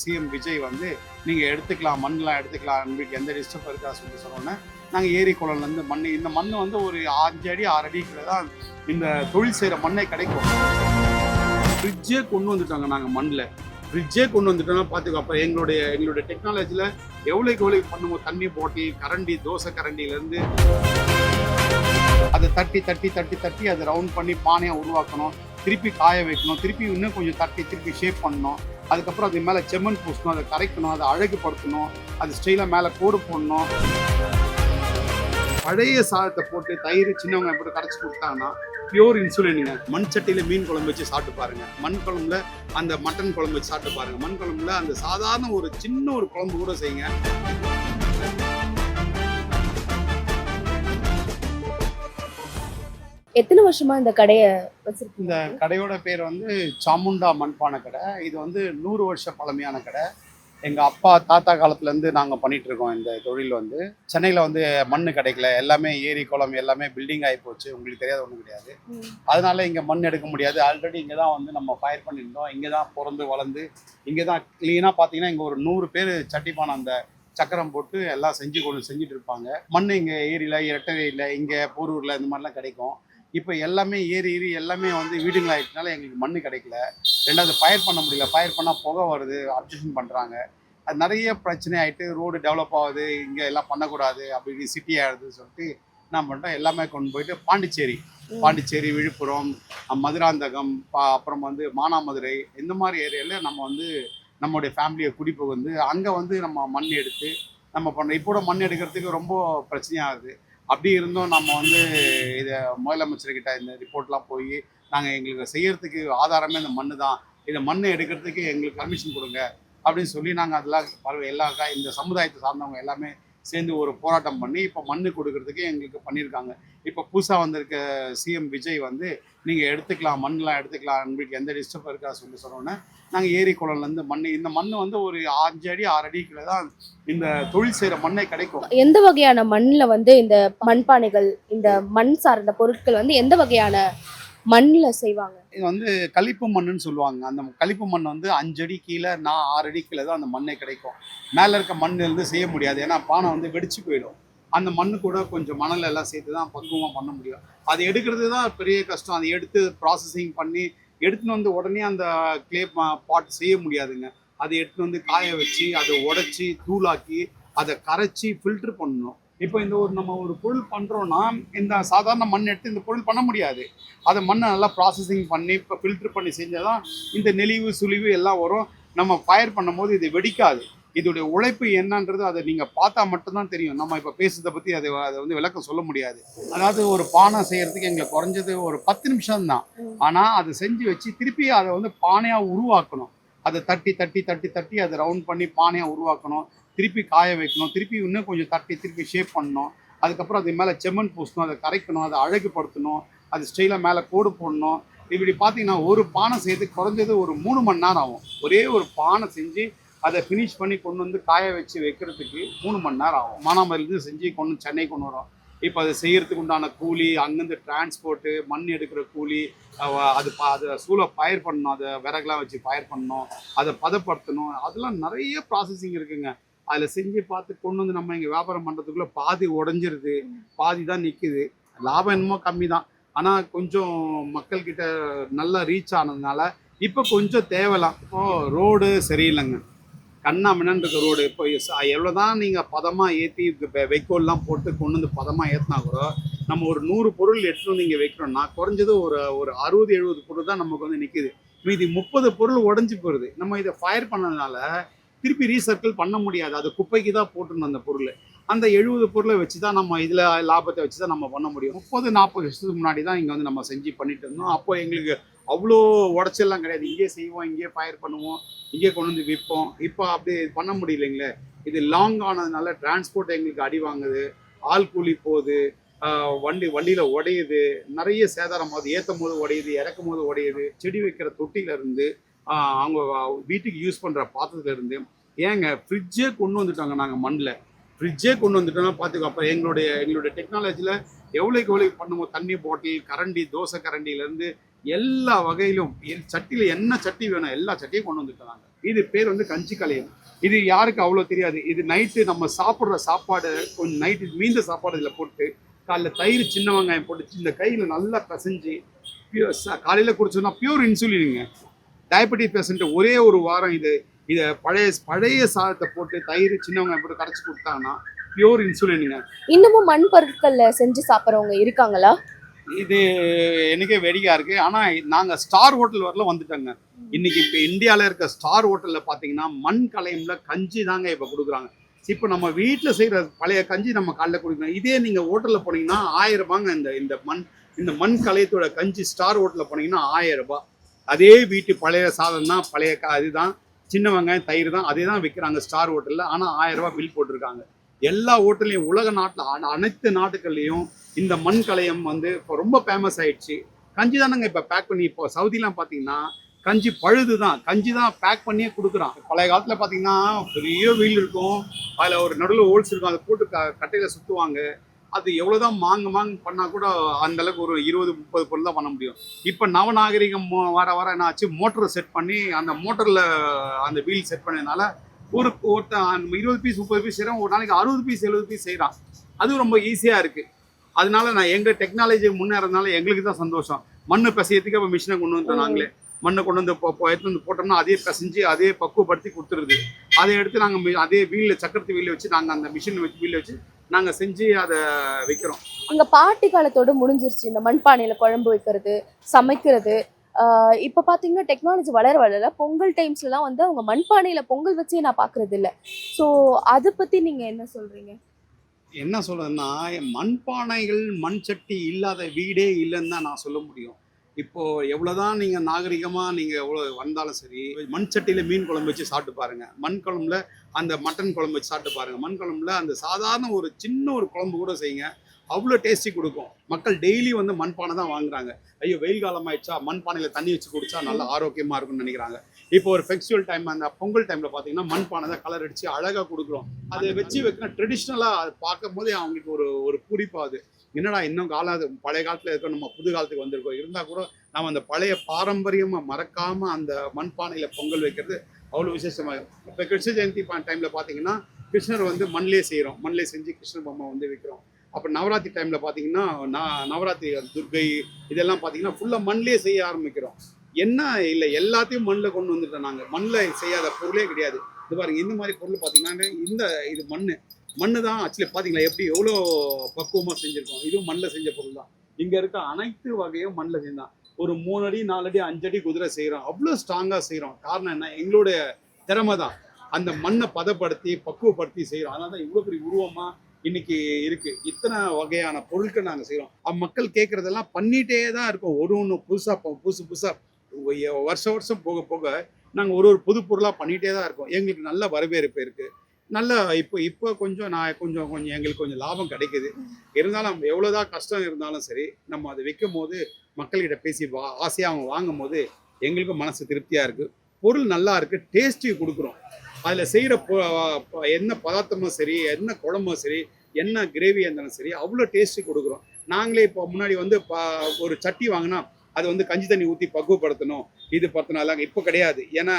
CM Vijay வந்து நீங்கள் எடுத்துக்கலாம், மண்ணெலாம் எடுத்துக்கலாம், உங்களுக்கு எந்த டிஸ்டர்ப் இருக்கா சொன்னோன்னே நாங்கள் ஏரி குளம்லேருந்து மண், இந்த மண் வந்து ஒரு 5 அடி 6 அடிக்குள்ள தான் இந்த தொழில் செய்கிற மண்ணே கிடைக்கும். ஃப்ரிட்ஜே கொண்டு வந்துட்டாங்க. நாங்கள் மண்ணில் ஃப்ரிட்ஜே கொண்டு வந்துட்டோம்னா பார்த்துக்கோ. அப்புறம் எங்களுடைய டெக்னாலஜியில் எவ்வளோக்கு பண்ணுவோம். தண்ணி பாட்டில், கரண்டி, தோசை கரண்டிலேருந்து அதை தட்டி தட்டி தட்டி தட்டி அதை ரவுண்ட் பண்ணி பானையாக உருவாக்கணும், திருப்பி காய வைக்கணும், திருப்பி இன்னும் கொஞ்சம் தட்டி திருப்பி ஷேப் பண்ணணும். அதுக்கப்புறம் அது மேலே செம்மண் பூசணும், அதை கரைக்கணும், அதை அழகுபடுத்தணும், அது ஸ்டைலாக மேலே கோடு போடணும். பழைய சாதத்தை போட்டு தயிர் சின்னவங்க போட்டு கரைச்சி கொடுத்தாங்கன்னா பியூர் இன்சுலினுங்க. மண் சட்டியில் மீன் குழம்பு வச்சு சாப்பிட்டு பாருங்க, மண் குழம்புல அந்த மட்டன் குழம்பு வச்சு சாப்பிட்டு பாருங்க, மண் குழம்புல அந்த சாதாரண ஒரு சின்ன ஒரு குழம்பு கூட செய்யுங்க. எத்தனை வருஷமா இந்த கடையை வச்சிருக்கீங்க? இந்த கடையோட பேர் வந்து சாமுண்டா மண்பானை கடை. இது வந்து 100 வருஷ பழமையான கடை. எங்கள் அப்பா தாத்தா காலத்துலேருந்து நாங்கள் பண்ணிகிட்டு இருக்கோம். இந்த தொழில் வந்து சென்னையில் வந்து மண் கிடைக்கல, எல்லாமே ஏரி குளம் எல்லாமே பில்டிங் ஆகி போச்சு. உங்களுக்கு தெரியாத ஒன்றும் கிடையாது. அதனால இங்கே மண் எடுக்க முடியாது. ஆல்ரெடி இங்கே தான் வந்து நம்ம ஃபயர் பண்ணியிருந்தோம். இங்கே தான் பிறந்து வளர்ந்து இங்கே தான் க்ளீனாக பார்த்தீங்கன்னா இங்கே ஒரு 100 பேர் சட்டிப்பானை அந்த சக்கரம் போட்டு எல்லாம் செஞ்சுட்டு இருப்பாங்க. மண் இங்கே ஏரியில், இரட்டையில், இங்கே போரூரில் இந்த மாதிரிலாம் கிடைக்கும். இப்போ எல்லாமே ஏரி எல்லாமே வந்து வீடுகள் ஆகிட்டனால எங்களுக்கு மண் கிடைக்கல. ரெண்டாவது ஃபயர் பண்ண முடியல, ஃபயர் பண்ணால் புகை வருது, அப்ஜெக்ஷன் பண்ணுறாங்க. அது நிறைய பிரச்சனை ஆகிட்டு ரோடு டெவலப் ஆகுது, இங்கே எல்லாம் பண்ணக்கூடாது, அப்படி சிட்டி ஆகிடுதுன்னு சொல்லிட்டு என்ன பண்ணிட்டோம், எல்லாமே கொண்டு போயிட்டு பாண்டிச்சேரி, விழுப்புரம், மதுராந்தகம், அப்புறம் வந்து மானாமதுரை, இந்த மாதிரி ஏரியாவில் நம்ம வந்து நம்மளுடைய ஃபேமிலியை குடிப்பு வந்து அங்கே வந்து நம்ம மண் எடுத்து நம்ம பண்ணுறோம். இப்போ மண் எடுக்கிறதுக்கு ரொம்ப பிரச்சனையாகுது. அப்படி இருந்தும் நம்ம வந்து இதை முதலமைச்சர்கிட்ட இந்த ரிப்போர்ட்லாம் போய் நாங்கள் எங்களுக்கு செய்யறதுக்கு ஆதாரமே இந்த மண் தான், இதை மண் எடுக்கிறதுக்கு எங்களுக்கு பர்மிஷன் கொடுங்க அப்படின்னு சொல்லி நாங்கள் அதெல்லாம் எல்லா இந்த சமுதாயத்தை சார்ந்தவங்க எல்லாமே சேர்ந்து ஒரு போராட்டம் பண்ணி இப்போ மண் கொடுக்கறதுக்கு எங்களுக்கு பண்ணியிருக்காங்க. இப்போ புதுசாக வந்திருக்க சிஎம் விஜய் வந்து நீங்கள் எடுத்துக்கலாம், மண்ணெலாம் எடுத்துக்கலாம், உங்களுக்கு எந்த டிஸ்டர்ப் இருக்கா சொன்னோன்னே நாங்கள் ஏரி குளம்லேருந்து மண், இந்த மண் வந்து ஒரு 5 அடி 6 அடிக்குள்ள தான் இந்த தொழில் செய்கிற மண்ணே கிடைக்கும். எந்த வகையான மண்ணில் வந்து இந்த மண்பானைகள், இந்த மண் சார்ந்த பொருட்கள் வந்து எந்த வகையான மண்ணில் செய்வாங்க? இது வந்து களிப்பு மண்ணுன்னு சொல்லுவாங்க. அந்த களிப்பு மண் வந்து 5 அடி கீழே, 6 அடி கீழே தான் அந்த மண்ணே கிடைக்கும். மேலே இருக்க மண்ணிலேருந்து செய்ய முடியாது, ஏன்னா பானை வந்து வெடிச்சு போயிடும். அந்த மண்ணு கூட கொஞ்சம் மணல் எல்லாம் சேர்த்து தான் பக்குவமாக பண்ண முடியும். அது எடுக்கிறது தான் பெரிய கஷ்டம். அதை எடுத்து ப்ராசஸிங் பண்ணி எடுத்துன்னு வந்து உடனே அந்த கிளே பாட் செய்ய முடியாதுங்க. அதை எடுத்துன்னு வந்து காய வச்சு அதை உடைச்சி தூளாக்கி அதை கரைச்சி ஃபில்ட்ரு பண்ணணும். இப்போ நம்ம ஒரு பொருள் பண்ணுறோன்னா இந்த சாதாரண மண் எடுத்து இந்த பொருள் பண்ண முடியாது. அதை மண்ணை நல்லா ப்ராசஸிங் பண்ணி இப்போ ஃபில்ட்ரு பண்ணி செஞ்சால் தான் இந்த நெளிவு சுழிவு எல்லாம் வரும். நம்ம ஃபயர் பண்ணும்போது இது வெடிக்காது. இதோடைய உழைப்பு என்னன்றது அதை நீங்கள் பார்த்தா மட்டும்தான் தெரியும். நம்ம இப்போ பேசுறதை பற்றி அதை வந்து விளக்கம் சொல்ல முடியாது. அதாவது ஒரு பானை செய்கிறதுக்கு எங்களுக்கு குறைஞ்சது ஒரு 10 நிமிஷம் தான். ஆனால் அதை செஞ்சு வச்சு திருப்பி அதை வந்து பானையாக உருவாக்கணும். அதை தட்டி தட்டி தட்டி தட்டி அதை ரவுண்ட் பண்ணி பானையாக உருவாக்கணும், திருப்பி காய வைக்கணும், திருப்பி இன்னும் கொஞ்சம் தட்டி திருப்பி ஷேப் பண்ணணும். அதுக்கப்புறம் அது மேலே செம்மண் பூசணும், அதை கரைக்கணும், அதை அழகுபடுத்தணும், அது ஸ்டைலாக மேலே கோடு போடணும். இப்படி பார்த்தீங்கன்னா ஒரு பானை செய்யறதுக்கு குறைஞ்சது ஒரு 3 மணி நேரம் ஆகும். ஒரே ஒரு பானை செஞ்சு அதை ஃபினிஷ் பண்ணி கொண்டு வந்து காய வச்சு வைக்கிறதுக்கு 3 மணி நேரம் ஆகும். மானாமதுரையிலேருந்து செஞ்சு சென்னை கொண்டு வரோம். இப்போ அதை செய்யறதுக்கு உண்டான கூலி, அங்கேருந்து டிரான்ஸ்போர்ட்டு, மண் எடுக்கிற கூலி, அதை சூளை ஃபயர் பண்ணணும், அதை விறகுலாம் வச்சு ஃபயர் பண்ணணும், அதை பதப்படுத்தணும், அதெல்லாம் நிறைய ப்ராசஸிங் இருக்குங்க. அதில் செஞ்சு பார்த்து கொண்டு வந்து நம்ம இங்கே வியாபாரம் பண்ணுறதுக்குள்ளே பாதி உடஞ்சிருது, பாதி தான் நிற்குது. லாபம் என்னமோ கம்மி தான், ஆனால் கொஞ்சம் மக்கள்கிட்ட நல்லா ரீச் ஆனதுனால இப்போ கொஞ்சம் தேவலாம். இப்போது ரோடு சரியில்லைங்க, கண்ணா மின்னு இருக்க ரோடு. இப்போ எவ்வளோ தான் நீங்கள் பதமாக ஏற்றி வைக்கோல்லாம் போட்டு கொண்டு வந்து பதமாக ஏற்றினா கூட நம்ம ஒரு 100 பொருள் எடுத்துகிட்டு வந்து இங்கே வைக்கிறோம்னா குறைஞ்சது ஒரு 60-70 பொருள் தான் நமக்கு வந்து நிற்கிது. மீதி 30 பொருள் உடஞ்சி போயிடுது. நம்ம இதை ஃபயர் பண்ணதுனால திருப்பி ரீசர்க்கிள் பண்ண முடியாது. அது குப்பைக்கு தான் போட்டுருந்தோம் அந்த பொருள். அந்த 70 பொருளை வச்சு தான் நம்ம இதில் லாபத்தை வச்சு தான் நம்ம பண்ண முடியும். 30-40 வருஷத்துக்கு முன்னாடி தான் இங்கே வந்து நம்ம செஞ்சு பண்ணிட்டு இருந்தோம். அப்போ எங்களுக்கு அவ்வளோ உடச்செல்லாம் கிடையாது. இங்கே செய்வோம், இங்கே ஃபயர் பண்ணுவோம், இங்கே கொண்டு வந்து விற்போம். இப்போ அப்படி பண்ண முடியலைங்களே. இது லாங் ஆனதுனால டிரான்ஸ்போர்ட் எங்களுக்கு அடி வாங்குது, ஆள் கூலி போகுது, வண்டியில் உடையுது, நிறைய சேதாரம் ஆகுது. ஏற்றும் போது உடையுது, இறக்கும் போது உடையுது. செடி வைக்கிற தொட்டியிலேருந்து அவங்க வீட்டுக்கு யூஸ் பண்ணுற பாத்திரத்துலேருந்து, ஏங்க ஃப்ரிட்ஜே கொண்டு வந்துட்டாங்க. நாங்கள் மண்ணில் ஃப்ரிட்ஜே கொண்டு வந்துட்டோம்னா பார்த்துக்கோ. அப்புறம் எங்களுடைய டெக்னாலஜியில் எவ்வளோக்கு பண்ணுவோம். தண்ணி பாட்டில், கரண்டி, தோசை கரண்டிலேருந்து எல்லா வகையிலும் சட்டியில என்ன சட்டி வேணும் எல்லா சட்டியும் கொண்டு வந்துருக்காங்க. இது பேர் வந்து கஞ்சி கலையம். இது யாருக்கு அவ்வளோ தெரியாது. இது நைட்டு நம்ம சாப்பிட்ற சாப்பாடு கொஞ்சம் நைட்டு மீந்த சாப்பாடு இதில் போட்டு காலைல தயிர் சின்ன வெங்காயம் போட்டு இந்த கையில் நல்லா பிசைஞ்சு காலையில் குடிச்சோம்னா பியூர் இன்சுலினுங்க. டயபெட்டிக் பேஷண்ட் ஒரே ஒரு வாரம் இதை பழைய சாதத்தை போட்டு தயிர் சின்ன வெங்காயம் போட்டு கரைச்சி கொடுத்தாங்கன்னா பியூர் இன்சுலினுங்க. இன்னமும் மண் பொருட்கள்ல செஞ்சு சாப்பிட்றவங்க இருக்காங்களா? இது எனக்கே வேடிக்கையா இருக்கு. ஆனா நாங்க ஸ்டார் ஹோட்டல் வரல வந்துட்டோங்க. இன்னைக்கு இப்ப இந்தியால இருக்க ஸ்டார் ஹோட்டல்ல பாத்தீங்கன்னா மண் கலையம்ல கஞ்சி தாங்க இப்ப கொடுக்குறாங்க. இப்ப நம்ம வீட்டுல செய்யற பழைய கஞ்சி நம்ம காலைல குடிக்கணும். இதே நீங்க ஹோட்டல்ல போனீங்கன்னா 1000 ரூபாங்க. இந்த மண் கலையத்தோட கஞ்சி ஸ்டார் ஹோட்டல்ல போனீங்கன்னா 1000 ரூபாய். அதே வீட்டு பழைய சாதம் தான், பழைய அதுதான், சின்ன வெங்காயம் தயிர் தான், அதே தான் விற்கிறாங்க ஸ்டார் ஹோட்டல்ல. ஆனா 1000 ரூபாய் பில் போட்டிருக்காங்க. எல்லா ஹோட்டல்லையும் உலக நாட்டில் அனைத்து நாட்டுகள்லையும் இந்த மண் கலையம் வந்து இப்போ ரொம்ப ஃபேமஸ் ஆயிடுச்சு. கஞ்சி தானங்க இப்போ பேக் பண்ணி, இப்போ சவுதிலாம் பார்த்தீங்கன்னா கஞ்சி பழுது தான், கஞ்சி தான் பேக் பண்ணியே கொடுக்குறான். பழைய காலத்தில் பார்த்தீங்கன்னா பெரிய வீல் இருக்கும், அதில் ஒரு நடுவில் ஹோல்ஸ் இருக்கும், அதை போட்டு கட்டையில் சுற்றுவாங்க. அது எவ்வளோதான் மாங்கு பண்ணால் கூட அந்த அளவுக்கு ஒரு 20-30 பொருள் தான் பண்ண முடியும். இப்போ நவநாகரிகம் வர என்ன ஆச்சு, மோட்டரை செட் பண்ணி அந்த மோட்டரில் அந்த வீல் செட் பண்ணதுனால ஒருத்தன் 20 பீஸ் 30 பீஸ் செய்கிறான், ஒரு நாளைக்கு 60 பீஸ் 70 பீஸ் செய்கிறான். அதுவும் ரொம்ப ஈஸியாக இருக்குது. அதனால நான் எங்கள் டெக்னாலஜி முன்னேறதுனால எங்களுக்கு தான் சந்தோஷம். மண்ணு பிசையத்துக்கு இப்போ மிஷினை கொண்டு வந்துட்டோம். நாங்களே மண்ணை கொண்டு வந்து எடுத்து வந்து போட்டோம்னா அதே பிசைஞ்சு அதே பக்குவப்படுத்தி கொடுத்துருது. அதை எடுத்து நாங்கள் அதே வீலில் சக்கரத்து வீலில் வச்சு நாங்கள் அந்த மிஷின் வச்சு வீலில் வச்சு நாங்கள் செஞ்சு அதை விற்கிறோம். எங்க பாட்டி காலத்தோட முடிஞ்சிருச்சு இந்த மண்பானையில குழம்பு வைக்கிறது, சமைக்கிறது. இப்போ பார்த்தீங்கன்னா டெக்னாலஜி வளர வளர பொங்கல் டைம்ஸ்லாம் வந்து அவங்க மண்பானையில பொங்கல் வச்சே நான் பார்க்கறது இல்லை. ஸோ அதை பற்றி நீங்கள் என்ன சொல்கிறீங்க? என்ன சொல்றதுன்னா, மண்பானைகள் மண் சட்டி இல்லாத வீடே இல்லைன்னு தான் நான் சொல்ல முடியும். இப்போ எவ்வளோதான் நீங்கள் நாகரிகமாக நீங்கள் எவ்வளோ வந்தாலும் சரி, மண் சட்டியில் மீன் குழம்பு வச்சு சாப்பிட்டு பாருங்க, மண் குழம்புல அந்த மட்டன் குழம்பு வச்சு சாப்பிட்டு பாருங்க, மண் குழம்புல அந்த சாதாரண ஒரு சின்ன ஒரு குழம்பு கூட செய்யுங்க, அவ்வளோ டேஸ்டி கொடுக்கும். மக்கள் டெய்லி வந்து மண்பானை தான் வாங்குறாங்க. ஐயோ வெயில் காலம் ஆயிடுச்சா, மண்பானையில் தண்ணி வச்சு குடிச்சா நல்லா ஆரோக்கியமாக இருக்கும்னு நினைக்கிறாங்க. இப்போ ஒரு ஃபெஸ்டிவல் டைம், அந்த பொங்கல் டைமில் பார்த்தீங்கன்னா மண்பானை தான் கலர் அடித்து அழகாக கொடுக்குறோம். அதை வச்சு வைக்கிற ட்ரெடிஷ்னலாக அதை பார்க்கும் போதே அவங்களுக்கு ஒரு பூரிப்பாகுது. என்னடா இன்னும் பழைய காலத்தில் இருக்க நம்ம புது காலத்துக்கு வந்திருக்கோம். இருந்தால் கூட நம்ம அந்த பழைய பாரம்பரியமாக மறக்காமல் அந்த மண்பானையில் பொங்கல் வைக்கிறது அவ்வளோ விசேஷமாக. இப்போ கிருஷ்ண ஜெயந்தி டைமில் பார்த்தீங்கன்னா கிருஷ்ணர் வந்து மண்ணிலே செய்கிறோம், மண்ணிலே செஞ்சு கிருஷ்ணர் பொம்மை வந்து வைக்கிறோம். அப்போ நவராத்திரி டைமில் பார்த்தீங்கன்னா நவராத்திரி துர்கை இதெல்லாம் பார்த்தீங்கன்னா ஃபுல்லாக மண்ணிலே செய்ய ஆரம்பிக்கிறோம். என்ன இல்லை, எல்லாத்தையும் மண்ணில் கொண்டு வந்துட்டோம். நாங்கள் மண்ணில் செய்யாத பொருளே கிடையாது. இது பாருங்க, இந்த மாதிரி பொருள் பார்த்தீங்கன்னா இது மண்ணு தான். ஆக்சுவலி பார்த்தீங்களா எப்படி எவ்வளோ பக்குவமாக செஞ்சுருக்கோம். இதுவும் மண்ணில் செஞ்ச பொருள் தான். இங்கே இருக்க அனைத்து வகையும் மண்ணில் செஞ்சான். ஒரு 3 அடி 4 அடி 5 அடி குதிரை செய்கிறோம், அவ்வளோ ஸ்ட்ராங்காக செய்கிறோம். காரணம் என்ன, எங்களுடைய திறமை தான். அந்த மண்ணை பதப்படுத்தி பக்குவப்படுத்தி செய்கிறோம். அதனால தான் இவ்வளோ பெரிய உருவமாக இன்னைக்கு இருக்கு. இத்தனை வகையான பொருட்கள் நாங்கள் செய்கிறோம். மக்கள் கேட்குறதெல்லாம் பண்ணிகிட்டே தான் இருக்கோம். ஒன்று புதுசாக வருஷம் போக போக நாங்கள் ஒரு புது பொருளாக பண்ணிகிட்டே தான் இருக்கோம். எங்களுக்கு நல்ல வரவேற்பு இருக்குது. நல்ல இப்போ கொஞ்சம் எங்களுக்கு கொஞ்சம் லாபம் கிடைக்குது. இருந்தாலும் எவ்வளோதான் கஷ்டம் இருந்தாலும் சரி, நம்ம அதை விற்கும் போது மக்கள்கிட்ட பேசி ஆசையாக அவங்க வாங்கும் போது எங்களுக்கும் மனசு திருப்தியாக இருக்குது. பொருள் நல்லா இருக்குது, டேஸ்ட்டு கொடுக்குறோம். அதில் செய்கிற என்ன பதார்த்தமும் சரி, என்ன குழம்பும் சரி, என்ன கிரேவியாக இருந்தாலும் சரி, அவ்வளோ டேஸ்ட்டு கொடுக்குறோம். நாங்களே இப்போ முன்னாடி வந்து ஒரு சட்டி வாங்கினா அது வந்து கஞ்சி தண்ணி ஊற்றி பக்குவப்படுத்தணும், இது பற்றினாலாம் இப்போ கிடையாது. ஏன்னா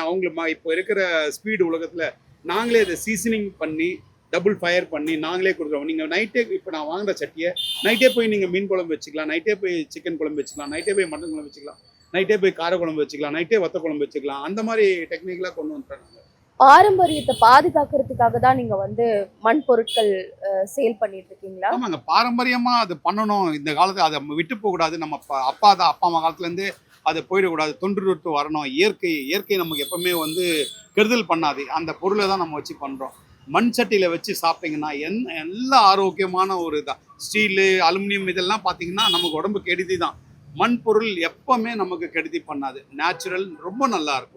இப்போ இருக்கிற ஸ்பீடு உலகத்தில் நாங்களே அதை சீசனிங் பண்ணி டபுள் ஃபயர் பண்ணி நாங்களே கொடுக்குறோம். நீங்கள் நைட்டே இப்போ நான் வாங்குற சட்டியை நைட்டே போய் நீங்கள் மீன் குழம்பு வச்சுக்கலாம், நைட்டே போய் சிக்கன் குழம்பு வச்சுக்கலாம், நைட்டே போய் மட்டன் குழம்பு வச்சுக்கலாம், நைட்டே போய் கார குழம்பு வச்சுக்கலாம், நைட்டே வத்த குழம்பு வச்சுக்கலாம். அந்த மாதிரி டெக்னிக்கலாக கொண்டு வந்துட்டாங்க. பாரம்பரியத்தை பாதுகாக்கிறதுக்காக தான் நீங்க வந்து மண் பொருட்கள் சேல் பண்ணிட்டு இருக்கீங்களா? ஆமாங்க, பாரம்பரியமா அது பண்ணணும். இந்த காலத்துல அதை விட்டு போக கூடாது. நம்ம அப்பா அம்மா காலத்துல இருந்து அதை போயிடக்கூடாது, தொன்று வரணும். இயற்கை நமக்கு எப்பவுமே வந்து கெடுதல் பண்ணாது. அந்த பொருளை தான் நம்ம வச்சு பண்றோம். மண் சட்டியில வச்சு சாப்பிட்டீங்கன்னா எல்லா ஆரோக்கியமான ஒரு இதான். ஸ்டீலு அலுமினியம் இதெல்லாம் பார்த்தீங்கன்னா நமக்கு உடம்பு கெடுதி தான். மண் பொருள் எப்பவுமே நமக்கு கெடுதி பண்ணாது. நேச்சுரல், ரொம்ப நல்லா இருக்கும்.